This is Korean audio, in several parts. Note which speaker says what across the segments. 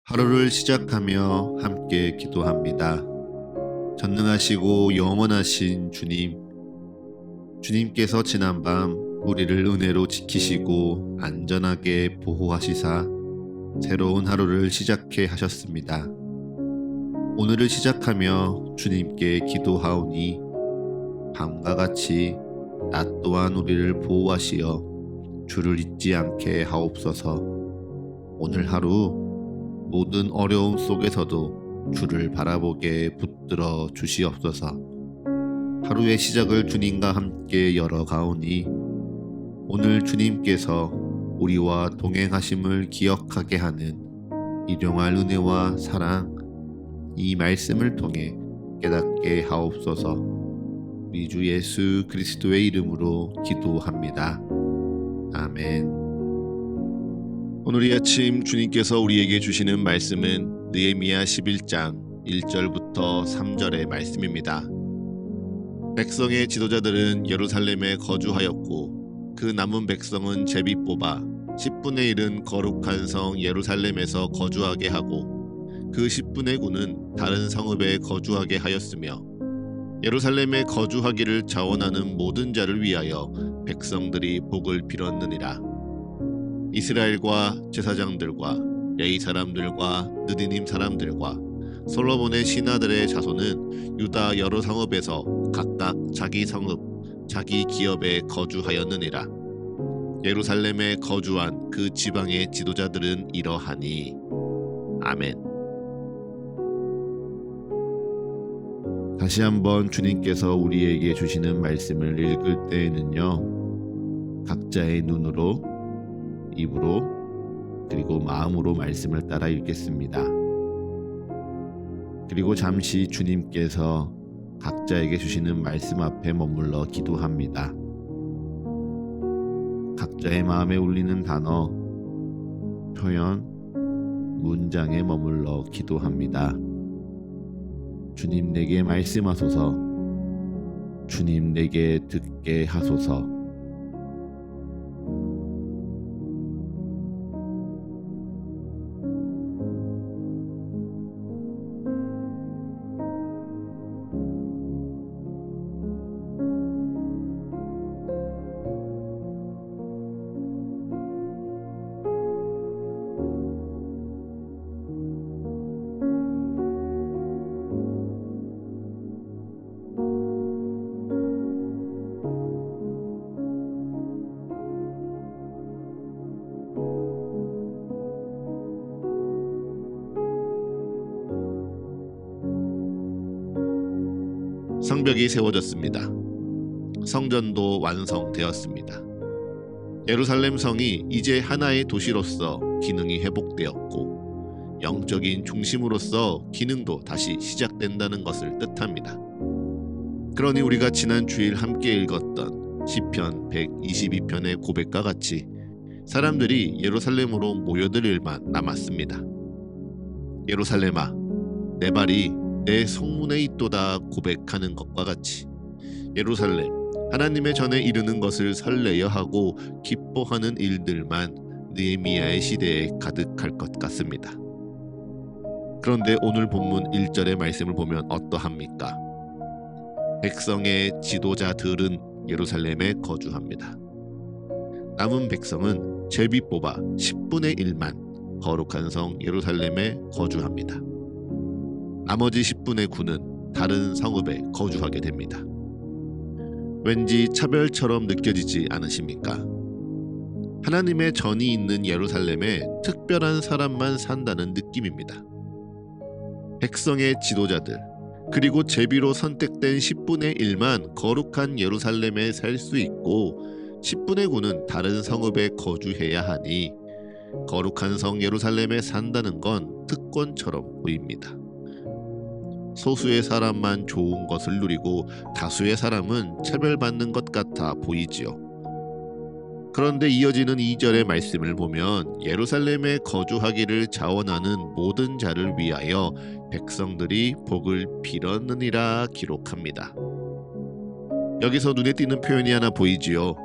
Speaker 1: 하루를 시작하며 함께 기도합니다. 전능하시고 영원하신 주님, 주님께서 지난밤 우리를 은혜로 지키시고 안전하게 보호하시사 새로운 하루를 시작해 하셨습니다. 오늘을 시작하며 주님께 기도하오니 밤과 같이 낮 또한 우리를 보호하시어 주를 잊지 않게 하옵소서. 오늘 하루 모든 어려움 속에서도 주를 바라보게 붙들어 주시옵소서. 하루의 시작을 주님과 함께 열어가오니 오늘 주님께서 우리와 동행하심을 기억하게 하는 일용할 은혜와 사랑, 이 말씀을 통해 깨닫게 하옵소서. 우리 주 예수 그리스도의 이름으로 기도합니다. 아멘. 오늘 이 아침 주님께서 우리에게 주시는 말씀은 느헤미야 11장 1절부터 3절의 말씀입니다. 백성의 지도자들은 예루살렘에 거주하였고 그 남은 백성은 제비 뽑아 10분의 1은 거룩한 성 예루살렘에서 거주하게 하고 그 10분의 9는 다른 성읍에 거주하게 하였으며 예루살렘에 거주하기를 자원하는 모든 자를 위하여 백성들이 복을 빌었느니라. 이스라엘과 제사장들과 레위 사람들과 느디님 사람들과 솔로몬의 신하들의 자손은 유다 여러 성읍에서 각각 자기 성읍, 자기 기업에 거주하였느니라. 예루살렘에 거주한 그 지방의 지도자들은 이러하니. 아멘. 다시 한번 주님께서 우리에게 주시는 말씀을 읽을 때에는요, 각자의 눈으로, 입으로, 그리고 마음으로 말씀을 따라 읽겠습니다. 그리고 잠시 주님께서 각자에게 주시는 말씀 앞에 머물러 기도합니다. 각자의 마음에 울리는 단어, 표현, 문장에 머물러 기도합니다. 주님 내게 말씀하소서. 주님 내게 듣게 하소서. 성벽이 세워졌습니다. 성전도 완성되었습니다. 예루살렘 성이 이제 하나의 도시로서 기능이 회복되었고 영적인 중심으로서 기능도 다시 시작된다는 것을 뜻합니다. 그러니 우리가 지난 주일 함께 읽었던 시편 122편의 고백과 같이 사람들이 예루살렘으로 모여들 일만 남았습니다. 예루살렘아, 내 발이 내 성문에 있도다 고백하는 것과 같이 예루살렘, 하나님의 전에 이르는 것을 설레어 하고 기뻐하는 일들만 느헤미야의 시대에 가득할 것 같습니다. 그런데 오늘 본문 1절의 말씀을 보면 어떠합니까? 백성의 지도자들은 예루살렘에 거주합니다. 남은 백성은 제비 뽑아 10분의 1만 거룩한 성 예루살렘에 거주합니다. 나머지 10분의 9는 다른 성읍에 거주하게 됩니다. 왠지 차별처럼 느껴지지 않으십니까? 하나님의 전이 있는 예루살렘에 특별한 사람만 산다는 느낌입니다. 백성의 지도자들, 그리고 제비로 선택된 10분의 1만 거룩한 예루살렘에 살 수 있고 10분의 9는 다른 성읍에 거주해야 하니 거룩한 성 예루살렘에 산다는 건 특권처럼 보입니다. 소수의 사람만 좋은 것을 누리고 다수의 사람은 차별받는 것 같아 보이지요. 그런데 이어지는 2절의 말씀을 보면 예루살렘에 거주하기를 자원하는 모든 자를 위하여 백성들이 복을 빌었느니라 기록합니다. 여기서 눈에 띄는 표현이 하나 보이지요.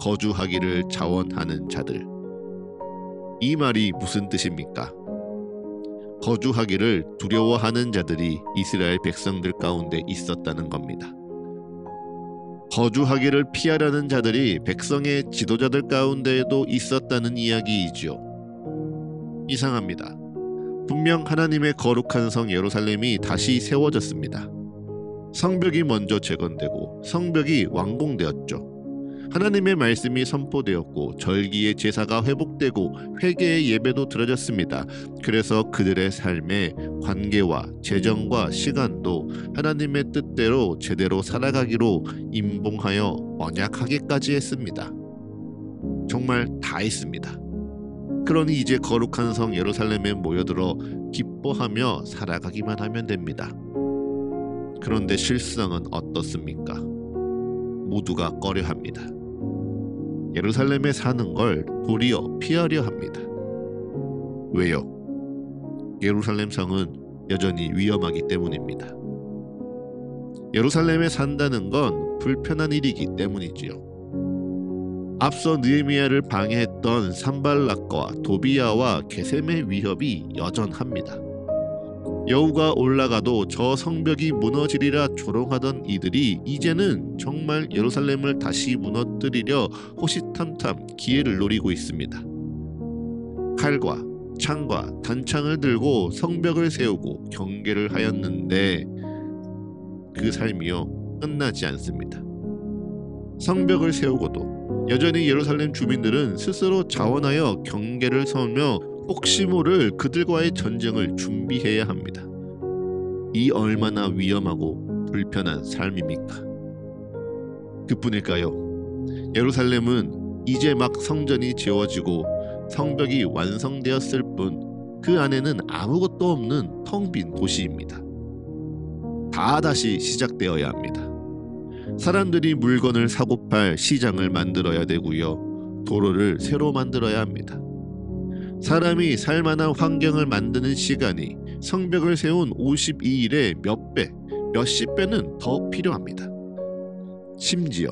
Speaker 1: 거주하기를 자원하는 자들. 이 말이 무슨 뜻입니까? 거주하기를 두려워하는 자들이 이스라엘 백성들 가운데 있었다는 겁니다. 거주하기를 피하려는 자들이 백성의 지도자들 가운데에도 있었다는 이야기이지요. 이상합니다. 분명 하나님의 거룩한 성 예루살렘이 다시 세워졌습니다. 성벽이 먼저 재건되고 성벽이 완공되었죠. 하나님의 말씀이 선포되었고 절기의 제사가 회복되고 회개의 예배도 드려졌습니다. 그래서 그들의 삶의 관계와 재정과 시간도 하나님의 뜻대로 제대로 살아가기로 임봉하여 언약하기까지 했습니다. 정말 다 했습니다. 그러니 이제 거룩한 성 예루살렘에 모여들어 기뻐하며 살아가기만 하면 됩니다. 그런데 실상은 어떻습니까? 모두가 꺼려합니다. 예루살렘에 사는 걸 도리어 피하려 합니다. 왜요? 예루살렘 성은 여전히 위험하기 때문입니다. 예루살렘에 산다는 건 불편한 일이기 때문이지요. 앞서 느헤미야를 방해했던 산발락과 도비야와 게셈의 위협이 여전합니다. 여우가 올라가도 저 성벽이 무너지리라 조롱하던 이들이 이제는 정말 예루살렘을 다시 무너뜨리려 호시탐탐 기회를 노리고 있습니다. 칼과 창과 단창을 들고 성벽을 세우고 경계를 하였는데 그 삶이요 끝나지 않습니다. 성벽을 세우고도 여전히 예루살렘 주민들은 스스로 자원하여 경계를 서며 혹시 모를 그들과의 전쟁을 준비해야 합니다. 이 얼마나 위험하고 불편한 삶입니까? 그뿐일까요? 예루살렘은 이제 막 성전이 지어지고 성벽이 완성되었을 뿐 그 안에는 아무것도 없는 텅 빈 도시입니다. 다 다시 시작되어야 합니다. 사람들이 물건을 사고 팔 시장을 만들어야 되고요. 도로를 새로 만들어야 합니다. 사람이 살만한 환경을 만드는 시간이 성벽을 세운 52일의 몇 배, 몇십 배는 더 필요합니다. 심지어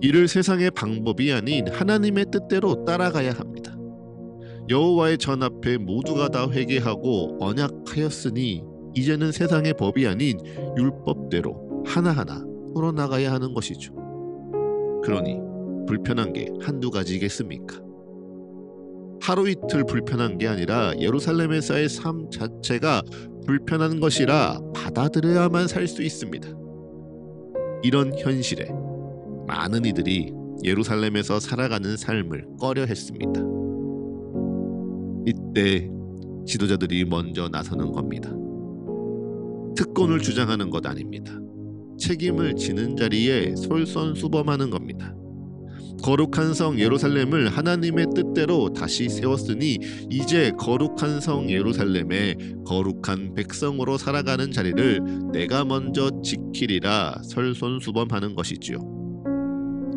Speaker 1: 이를 세상의 방법이 아닌 하나님의 뜻대로 따라가야 합니다. 여호와의 전 앞에 모두가 다 회개하고 언약하였으니 이제는 세상의 법이 아닌 율법대로 하나하나 풀어나가야 하는 것이죠. 그러니 불편한 게 한두 가지겠습니까? 하루 이틀 불편한 게 아니라 예루살렘에서의 삶 자체가 불편한 것이라 받아들여야만 살 수 있습니다. 이런 현실에 많은 이들이 예루살렘에서 살아가는 삶을 꺼려했습니다. 이때 지도자들이 먼저 나서는 겁니다. 특권을 주장하는 것 아닙니다. 책임을 지는 자리에 솔선수범하는 겁니다. 거룩한 성 예루살렘을 하나님의 뜻대로 다시 세웠으니 이제 거룩한 성 예루살렘에 거룩한 백성으로 살아가는 자리를 내가 먼저 지키리라 설손수범하는 것이지요.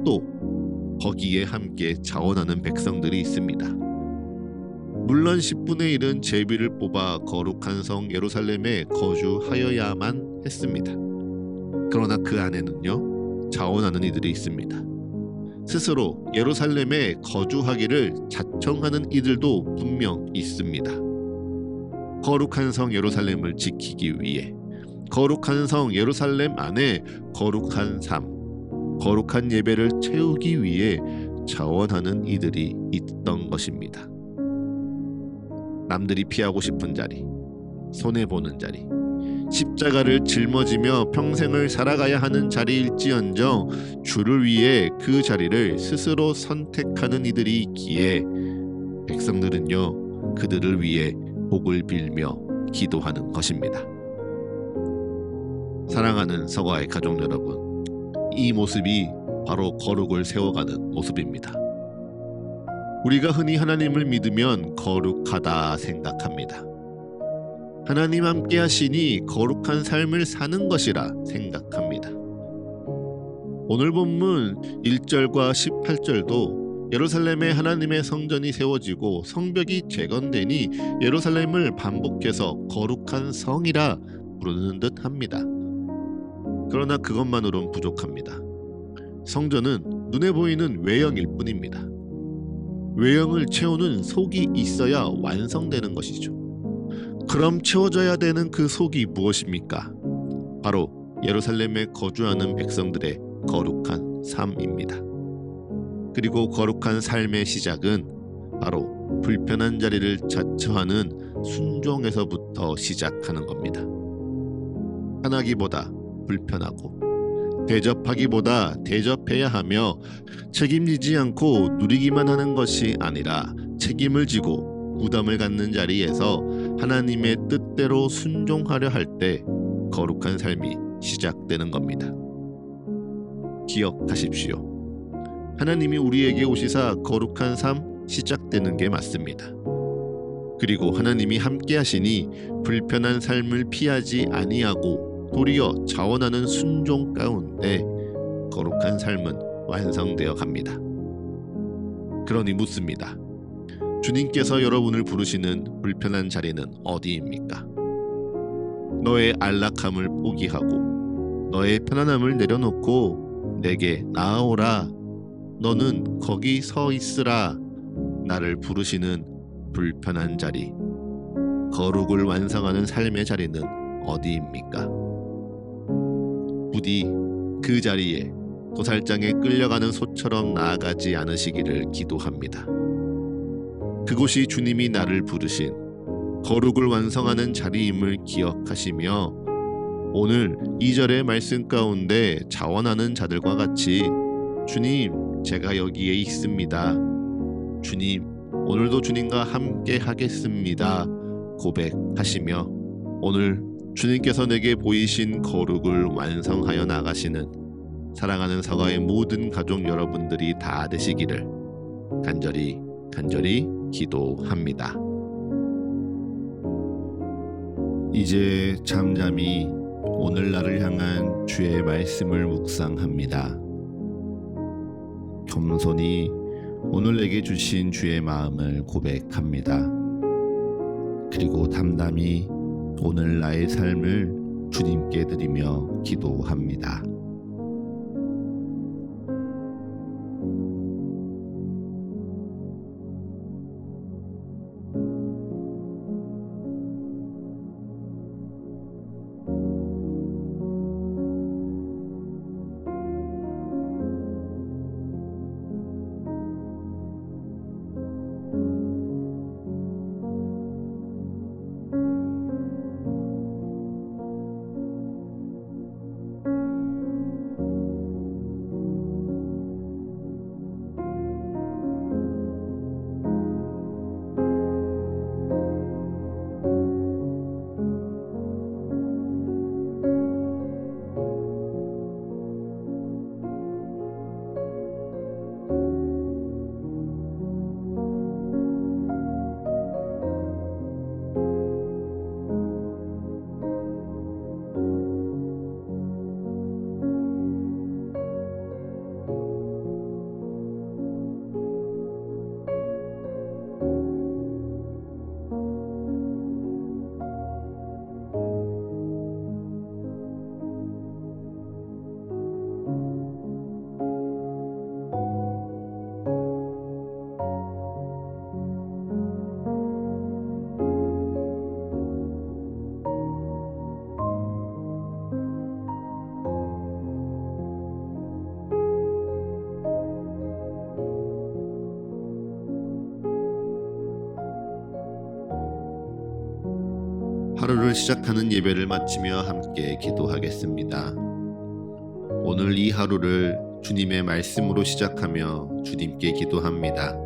Speaker 1: 또 거기에 함께 자원하는 백성들이 있습니다. 물론 10분의 1은 제비를 뽑아 거룩한 성 예루살렘에 거주하여야만 했습니다. 그러나 그 안에는요 자원하는 이들이 있습니다. 스스로 예루살렘에 거주하기를 자청하는 이들도 분명 있습니다. 거룩한 성 예루살렘을 지키기 위해 거룩한 성 예루살렘 안에 거룩한 삶, 거룩한 예배를 채우기 위해 자원하는 이들이 있던 것입니다. 남들이 피하고 싶은 자리, 손해보는 자리, 십자가를 짊어지며 평생을 살아가야 하는 자리일지언정 주를 위해 그 자리를 스스로 선택하는 이들이 있기에 백성들은요 그들을 위해 복을 빌며 기도하는 것입니다. 사랑하는 서가의 가족 여러분, 이 모습이 바로 거룩을 세워가는 모습입니다. 우리가 흔히 하나님을 믿으면 거룩하다 생각합니다. 하나님 함께 하시니 거룩한 삶을 사는 것이라 생각합니다. 오늘 본문 1절과 18절도 예루살렘에 하나님의 성전이 세워지고 성벽이 재건되니 예루살렘을 반복해서 거룩한 성이라 부르는 듯 합니다. 그러나 그것만으론 부족합니다. 성전은 눈에 보이는 외형일 뿐입니다. 외형을 채우는 속이 있어야 완성되는 것이죠. 그럼 채워져야 되는 그 속이 무엇입니까? 바로 예루살렘에 거주하는 백성들의 거룩한 삶입니다. 그리고 거룩한 삶의 시작은 바로 불편한 자리를 자처하는 순종에서부터 시작하는 겁니다. 편하기보다 불편하고 대접하기보다 대접해야 하며 책임지지 않고 누리기만 하는 것이 아니라 책임을 지고 부담을 갖는 자리에서 하나님의 뜻대로 순종하려 할 때 거룩한 삶이 시작되는 겁니다. 기억하십시오. 하나님이 우리에게 오시사 거룩한 삶 시작되는 게 맞습니다. 그리고 하나님이 함께 하시니 불편한 삶을 피하지 아니하고 도리어 자원하는 순종 가운데 거룩한 삶은 완성되어 갑니다. 그러니 묻습니다. 주님께서 여러분을 부르시는 불편한 자리는 어디입니까? 너의 안락함을 포기하고 너의 편안함을 내려놓고 내게 나아오라. 너는 거기 서 있으라. 나를 부르시는 불편한 자리, 거룩을 완성하는 삶의 자리는 어디입니까? 부디 그 자리에 도살장에 끌려가는 소처럼 나아가지 않으시기를 기도합니다. 그곳이 주님이 나를 부르신 거룩을 완성하는 자리임을 기억하시며 오늘 2절의 말씀 가운데 자원하는 자들과 같이 주님, 제가 여기에 있습니다. 주님, 오늘도 주님과 함께 하겠습니다. 고백하시며 오늘 주님께서 내게 보이신 거룩을 완성하여 나가시는 사랑하는 서가의 모든 가족 여러분들이 다 되시기를 간절히 기도합니다. 이제 잠잠히 오늘 나를 향한 주의 말씀을 묵상합니다. 겸손히 오늘 내게 주신 주의 마음을 고백합니다. 그리고 담담히 오늘 나의 삶을 주님께 드리며 기도합니다. 하루를 시작하는 예배를 마치며 함께 기도하겠습니다. 오늘 이 하루를 주님의 말씀으로 시작하며 주님께 기도합니다.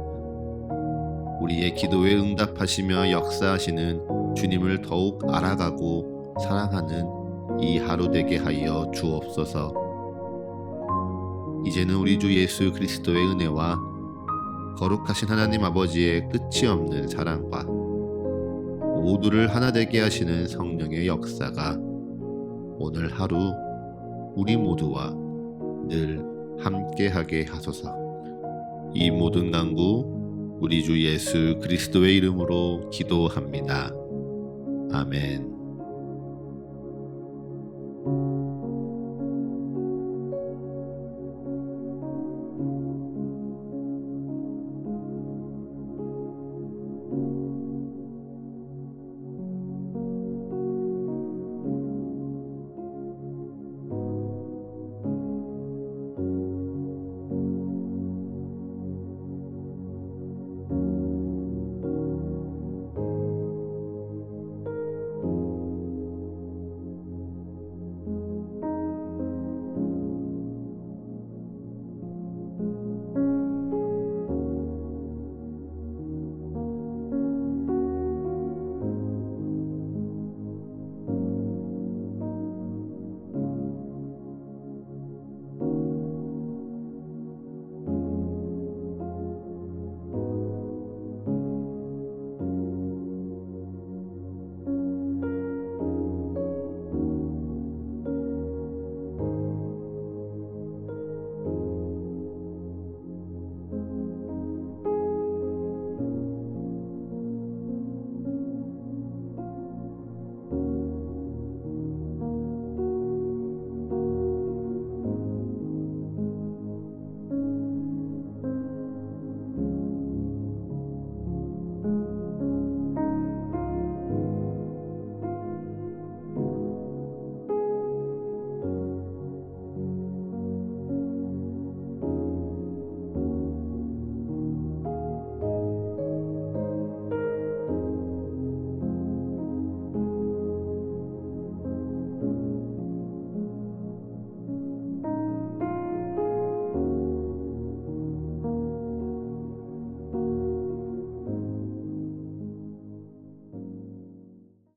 Speaker 1: 우리의 기도에 응답하시며 역사하시는 주님을 더욱 알아가고 사랑하는 이 하루 되게 하여 주옵소서. 이제는 우리 주 예수 그리스도의 은혜와 거룩하신 하나님 아버지의 끝이 없는 사랑과 모두를 하나 되게 하시는 성령의 역사가 오늘 하루 우리 모두와 늘 함께하게 하소서. 이 모든 간구 우리 주 예수 그리스도의 이름으로 기도합니다. 아멘.